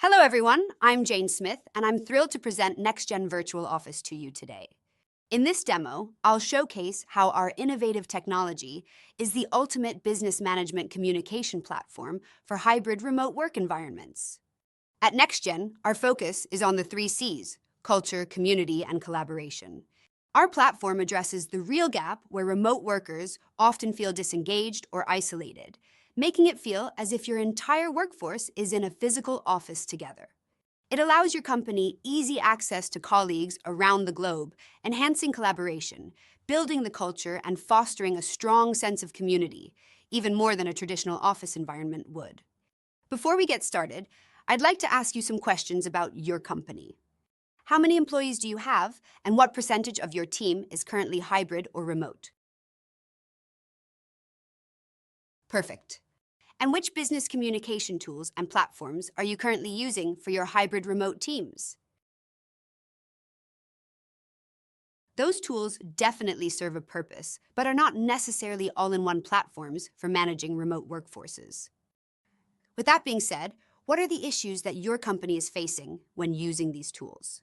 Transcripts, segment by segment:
Hello everyone, I'm Jane Smith, and I'm thrilled to present NexGen Virtual Office to you today. In this demo, I'll showcase how our innovative technology is the ultimate business management communication platform for hybrid remote work environments. At NexGen, our focus is on the 3 Cs: culture, community, and collaboration. Our platform addresses the real gap where remote workers often feel disengaged or isolated, making it feel as if your entire workforce is in a physical office together. It allows your company easy access to colleagues around the globe, enhancing collaboration, building the culture, and fostering a strong sense of community, even more than a traditional office environment would. Before we get started, I'd like to ask you some questions about your company. How many employees do you have, and what percentage of your team is currently hybrid or remote? Perfect. And which business communication tools and platforms are you currently using for your hybrid remote teams? Those tools definitely serve a purpose, but are not necessarily all-in-one platforms for managing remote workforces. With that being said, what are the issues that your company is facing when using these tools?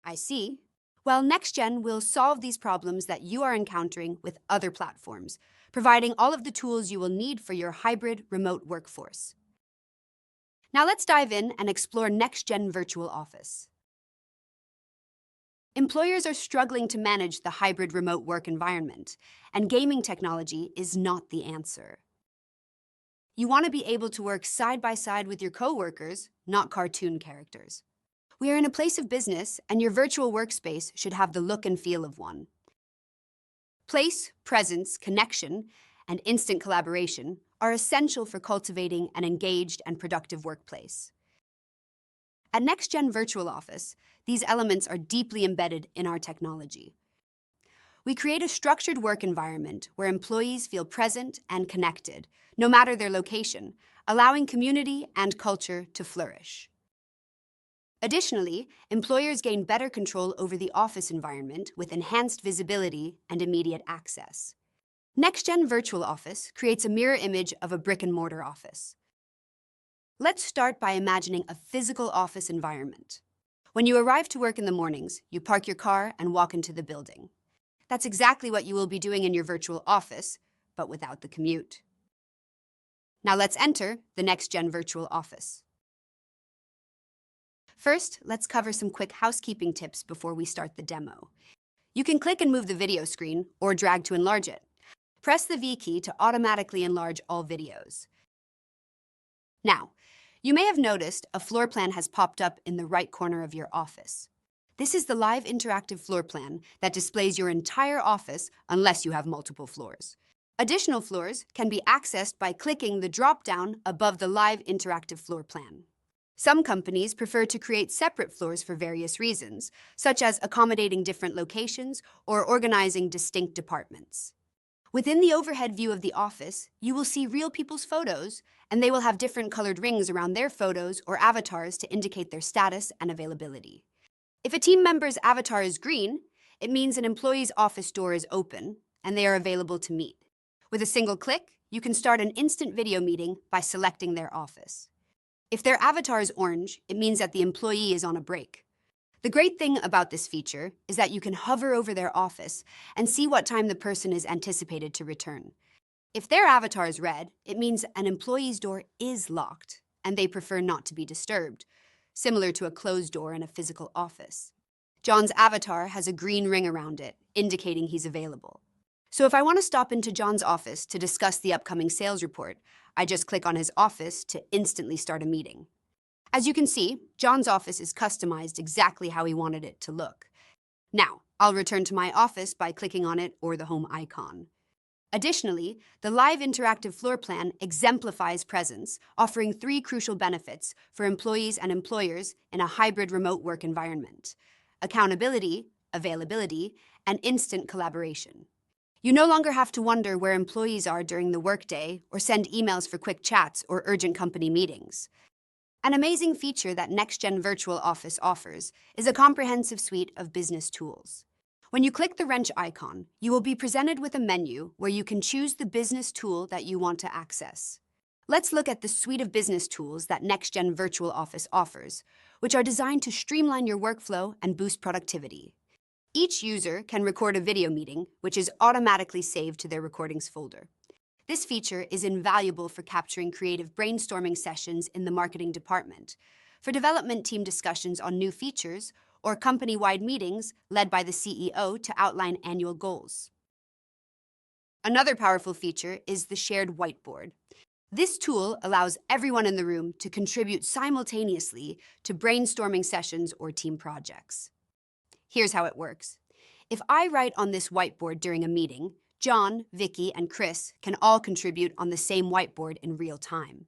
I see. Well, NextGen will solve these problems that you are encountering with other platforms, providing all of the tools you will need for your hybrid remote workforce. Now let's dive in and explore NextGen Virtual Office. Employers are struggling to manage the hybrid remote work environment, and gaming technology is not the answer. You want to be able to work side by side with your coworkers, not cartoon characters. We are in a place of business, and your virtual workspace should have the look and feel of one. Place, presence, connection, and instant collaboration are essential for cultivating an engaged and productive workplace. At NextGen Virtual Office, these elements are deeply embedded in our technology. We create a structured work environment where employees feel present and connected, no matter their location, allowing community and culture to flourish. Additionally, employers gain better control over the office environment with enhanced visibility and immediate access. NextGen Virtual Office creates a mirror image of a brick-and-mortar office. Let's start by imagining a physical office environment. When you arrive to work in the mornings, you park your car and walk into the building. That's exactly what you will be doing in your virtual office, but without the commute. Now let's enter the NextGen Virtual Office. First, let's cover some quick housekeeping tips before we start the demo. You can click and move the video screen or drag to enlarge it. Press the V key to automatically enlarge all videos. Now, you may have noticed a floor plan has popped up in the right corner of your office. This is the live interactive floor plan that displays your entire office unless you have multiple floors. Additional floors can be accessed by clicking the drop-down above the live interactive floor plan. Some companies prefer to create separate floors for various reasons, such as accommodating different locations or organizing distinct departments. Within the overhead view of the office, you will see real people's photos, and they will have different colored rings around their photos or avatars to indicate their status and availability. If a team member's avatar is green, it means an employee's office door is open and they are available to meet. With a single click, you can start an instant video meeting by selecting their office. If their avatar is orange, it means that the employee is on a break. The great thing about this feature is that you can hover over their office and see what time the person is anticipated to return. If their avatar is red, it means an employee's door is locked and they prefer not to be disturbed, similar to a closed door in a physical office. John's avatar has a green ring around it, indicating he's available. So if I want to stop into John's office to discuss the upcoming sales report, I just click on his office to instantly start a meeting. As you can see, John's office is customized exactly how he wanted it to look. Now, I'll return to my office by clicking on it or the home icon. Additionally, the live interactive floor plan exemplifies presence, offering 3 crucial benefits for employees and employers in a hybrid remote work environment: accountability, availability, and instant collaboration. You no longer have to wonder where employees are during the workday or send emails for quick chats or urgent company meetings. An amazing feature that NextGen Virtual Office offers is a comprehensive suite of business tools. When you click the wrench icon, you will be presented with a menu where you can choose the business tool that you want to access. Let's look at the suite of business tools that NexGen Virtual Office offers, which are designed to streamline your workflow and boost productivity. Each user can record a video meeting, which is automatically saved to their recordings folder. This feature is invaluable for capturing creative brainstorming sessions in the marketing department, for development team discussions on new features, or company-wide meetings led by the CEO to outline annual goals. Another powerful feature is the shared whiteboard. This tool allows everyone in the room to contribute simultaneously to brainstorming sessions or team projects. Here's how it works. If I write on this whiteboard during a meeting, John, Vicky, and Chris can all contribute on the same whiteboard in real time.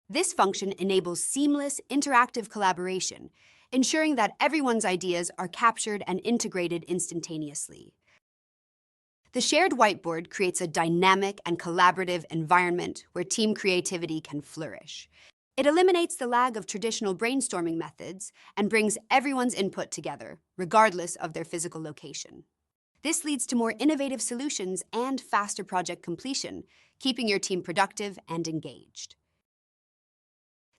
This function enables seamless, interactive collaboration, ensuring that everyone's ideas are captured and integrated instantaneously. The shared whiteboard creates a dynamic and collaborative environment where team creativity can flourish. It eliminates the lag of traditional brainstorming methods and brings everyone's input together, regardless of their physical location. This leads to more innovative solutions and faster project completion, keeping your team productive and engaged.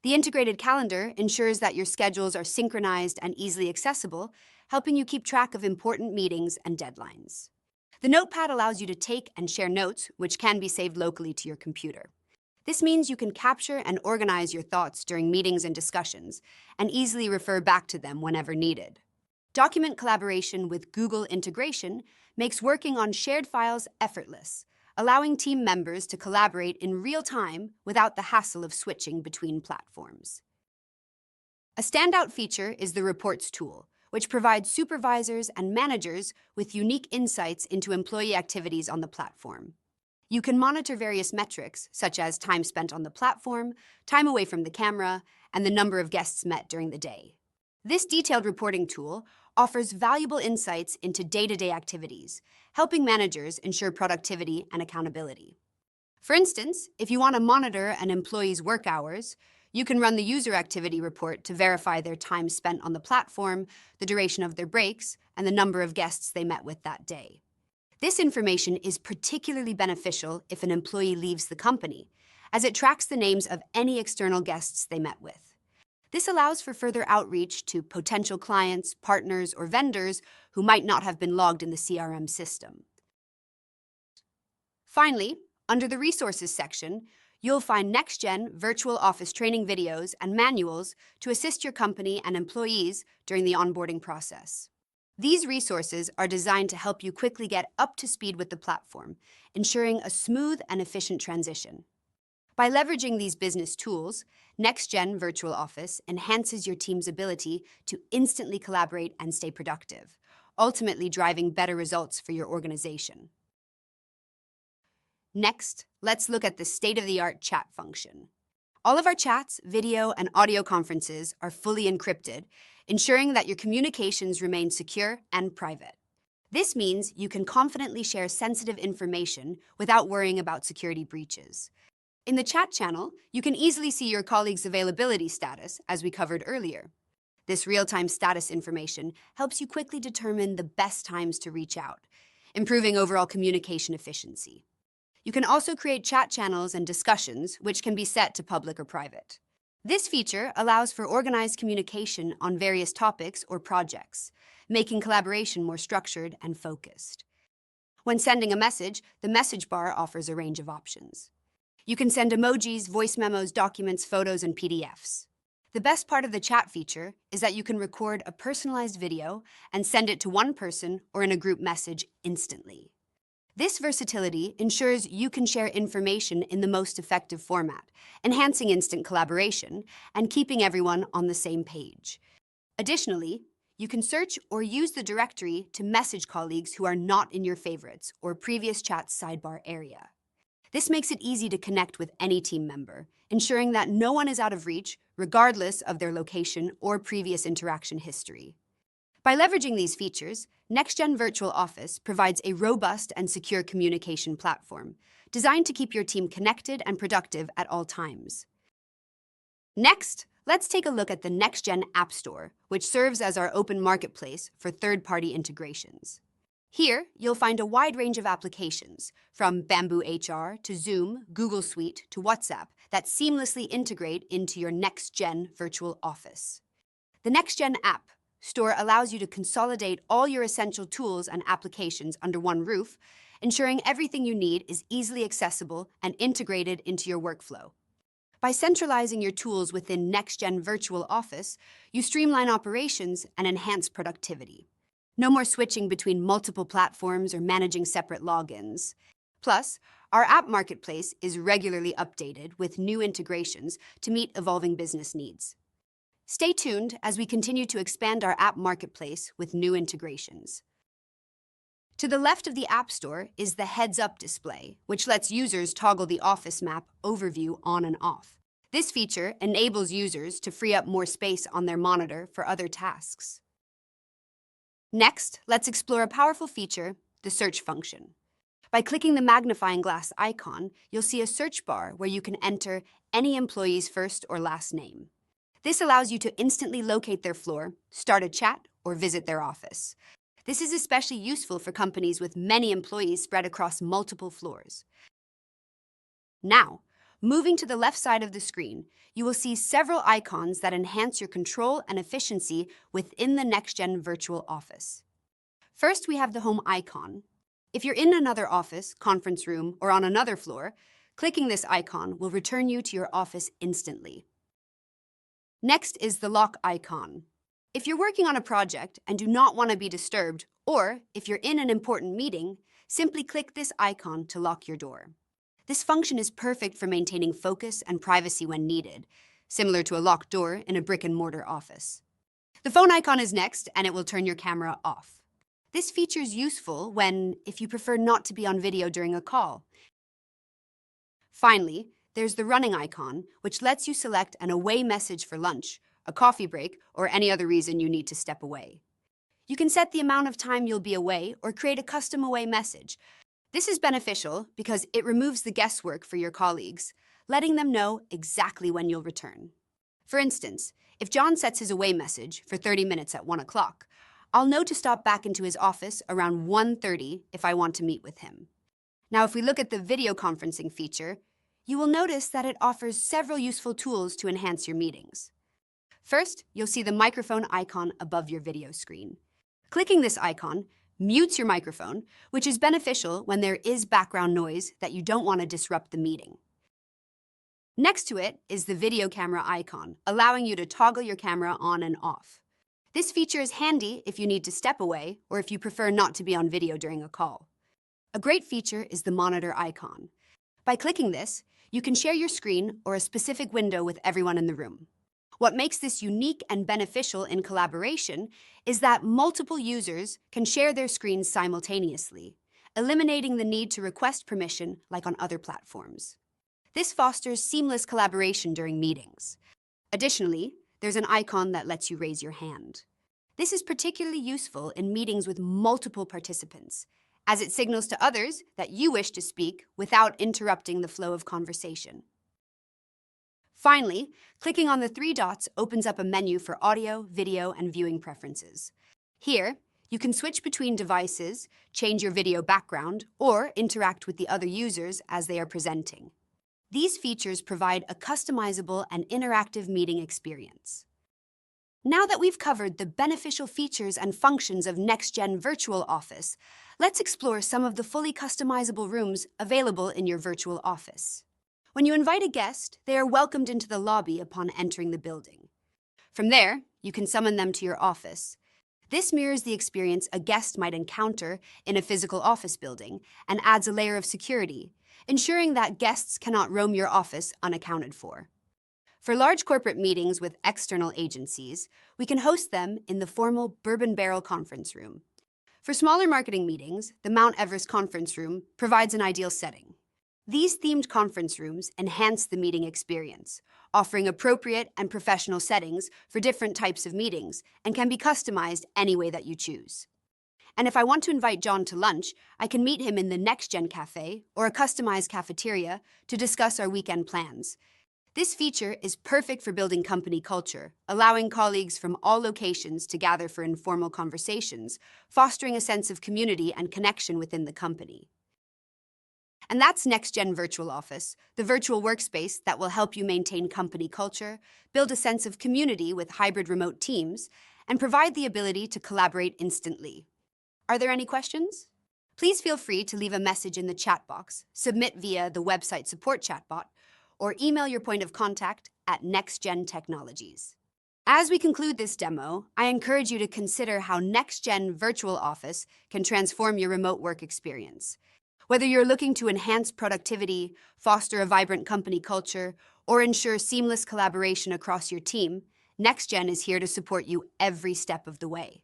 The integrated calendar ensures that your schedules are synchronized and easily accessible, helping you keep track of important meetings and deadlines. The notepad allows you to take and share notes, which can be saved locally to your computer. This means you can capture and organize your thoughts during meetings and discussions, and easily refer back to them whenever needed. Document collaboration with Google integration makes working on shared files effortless, allowing team members to collaborate in real time without the hassle of switching between platforms. A standout feature is the Reports tool, which provides supervisors and managers with unique insights into employee activities on the platform. You can monitor various metrics, such as time spent on the platform, time away from the camera, and the number of guests met during the day. This detailed reporting tool offers valuable insights into day-to-day activities, helping managers ensure productivity and accountability. For instance, if you want to monitor an employee's work hours, you can run the user activity report to verify their time spent on the platform, the duration of their breaks, and the number of guests they met with that day. This information is particularly beneficial if an employee leaves the company, as it tracks the names of any external guests they met with. This allows for further outreach to potential clients, partners, or vendors who might not have been logged in the CRM system. Finally, under the Resources section, you'll find NextGen Virtual Office training videos and manuals to assist your company and employees during the onboarding process. These resources are designed to help you quickly get up to speed with the platform, ensuring a smooth and efficient transition. By leveraging these business tools, NextGen Virtual Office enhances your team's ability to instantly collaborate and stay productive, ultimately driving better results for your organization. Next, let's look at the state-of-the-art chat function. All of our chats, video, and audio conferences are fully encrypted, ensuring that your communications remain secure and private. This means you can confidently share sensitive information without worrying about security breaches. In the chat channel, you can easily see your colleagues' availability status, as we covered earlier. This real-time status information helps you quickly determine the best times to reach out, improving overall communication efficiency. You can also create chat channels and discussions, which can be set to public or private. This feature allows for organized communication on various topics or projects, making collaboration more structured and focused. When sending a message, the message bar offers a range of options. You can send emojis, voice memos, documents, photos, and PDFs. The best part of the chat feature is that you can record a personalized video and send it to one person or in a group message instantly. This versatility ensures you can share information in the most effective format, enhancing instant collaboration and keeping everyone on the same page. Additionally, you can search or use the directory to message colleagues who are not in your favorites or previous chat sidebar area. This makes it easy to connect with any team member, ensuring that no one is out of reach, regardless of their location or previous interaction history. By leveraging these features, NextGen Virtual Office provides a robust and secure communication platform designed to keep your team connected and productive at all times. Next, let's take a look at the NextGen App Store, which serves as our open marketplace for third-party integrations. Here, you'll find a wide range of applications, from Bamboo HR to Zoom, Google Suite to WhatsApp, that seamlessly integrate into your NextGen Virtual Office. The NextGen app store allows you to consolidate all your essential tools and applications under one roof, ensuring everything you need is easily accessible and integrated into your workflow. By centralizing your tools within NextGen Virtual Office, you streamline operations and enhance productivity. No more switching between multiple platforms or managing separate logins. Plus, our app marketplace is regularly updated with new integrations to meet evolving business needs. Stay tuned as we continue to expand our app marketplace with new integrations. To the left of the App Store is the heads-up display, which lets users toggle the Office map overview on and off. This feature enables users to free up more space on their monitor for other tasks. Next, let's explore a powerful feature, the search function. By clicking the magnifying glass icon, you'll see a search bar where you can enter any employee's first or last name. This allows you to instantly locate their floor, start a chat, or visit their office. This is especially useful for companies with many employees spread across multiple floors. Now, moving to the left side of the screen, you will see several icons that enhance your control and efficiency within the NextGen Virtual Office. First, we have the home icon. If you're in another office, conference room, or on another floor, clicking this icon will return you to your office instantly. Next is the lock icon. If you're working on a project and do not want to be disturbed, or if you're in an important meeting, simply click this icon to lock your door. This function is perfect for maintaining focus and privacy when needed, similar to a locked door in a brick-and-mortar office. The phone icon is next, and it will turn your camera off. This feature is useful if you prefer not to be on video during a call. Finally, there's the running icon, which lets you select an away message for lunch, a coffee break, or any other reason you need to step away. You can set the amount of time you'll be away or create a custom away message. This is beneficial because it removes the guesswork for your colleagues, letting them know exactly when you'll return. For instance, if John sets his away message for 30 minutes at 1 o'clock, I'll know to stop back into his office around 1:30 if I want to meet with him. Now, if we look at the video conferencing feature, you will notice that it offers several useful tools to enhance your meetings. First, you'll see the microphone icon above your video screen. Clicking this icon mutes your microphone, which is beneficial when there is background noise that you don't want to disrupt the meeting. Next to it is the video camera icon, allowing you to toggle your camera on and off. This feature is handy if you need to step away or if you prefer not to be on video during a call. A great feature is the monitor icon. By clicking this, you can share your screen or a specific window with everyone in the room. What makes this unique and beneficial in collaboration is that multiple users can share their screens simultaneously, eliminating the need to request permission like on other platforms. This fosters seamless collaboration during meetings. Additionally, there's an icon that lets you raise your hand. This is particularly useful in meetings with multiple participants, as it signals to others that you wish to speak without interrupting the flow of conversation. Finally, clicking on the 3 dots opens up a menu for audio, video, and viewing preferences. Here, you can switch between devices, change your video background, or interact with the other users as they are presenting. These features provide a customizable and interactive meeting experience. Now that we've covered the beneficial features and functions of NextGen Virtual Office, let's explore some of the fully customizable rooms available in your virtual office. When you invite a guest, they are welcomed into the lobby upon entering the building. From there, you can summon them to your office. This mirrors the experience a guest might encounter in a physical office building and adds a layer of security, ensuring that guests cannot roam your office unaccounted for. For large corporate meetings with external agencies, we can host them in the formal Bourbon Barrel Conference Room. For smaller marketing meetings, the Mount Everest Conference Room provides an ideal setting. These themed conference rooms enhance the meeting experience, offering appropriate and professional settings for different types of meetings and can be customized any way that you choose. And if I want to invite John to lunch, I can meet him in the NextGen Cafe or a customized cafeteria to discuss our weekend plans. This feature is perfect for building company culture, allowing colleagues from all locations to gather for informal conversations, fostering a sense of community and connection within the company. And that's NexGen Virtual Office, the virtual workspace that will help you maintain company culture, build a sense of community with hybrid remote teams, and provide the ability to collaborate instantly. Are there any questions? Please feel free to leave a message in the chat box, submit via the website support chatbot, or email your point of contact at NextGen Technologies. As we conclude this demo, I encourage you to consider how NextGen Virtual Office can transform your remote work experience. Whether you're looking to enhance productivity, foster a vibrant company culture, or ensure seamless collaboration across your team, NextGen is here to support you every step of the way.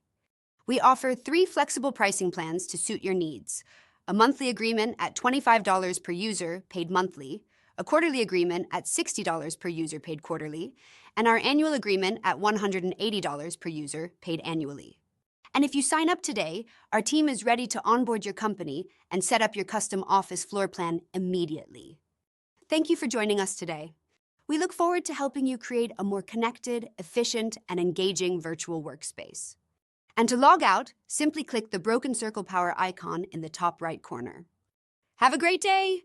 We offer 3 flexible pricing plans to suit your needs: a monthly agreement at $25 per user paid monthly, a quarterly agreement at $60 per user paid quarterly, and our annual agreement at $180 per user paid annually. And if you sign up today, our team is ready to onboard your company and set up your custom office floor plan immediately. Thank you for joining us today. We look forward to helping you create a more connected, efficient, and engaging virtual workspace. And to log out, simply click the broken circle power icon in the top right corner. Have a great day!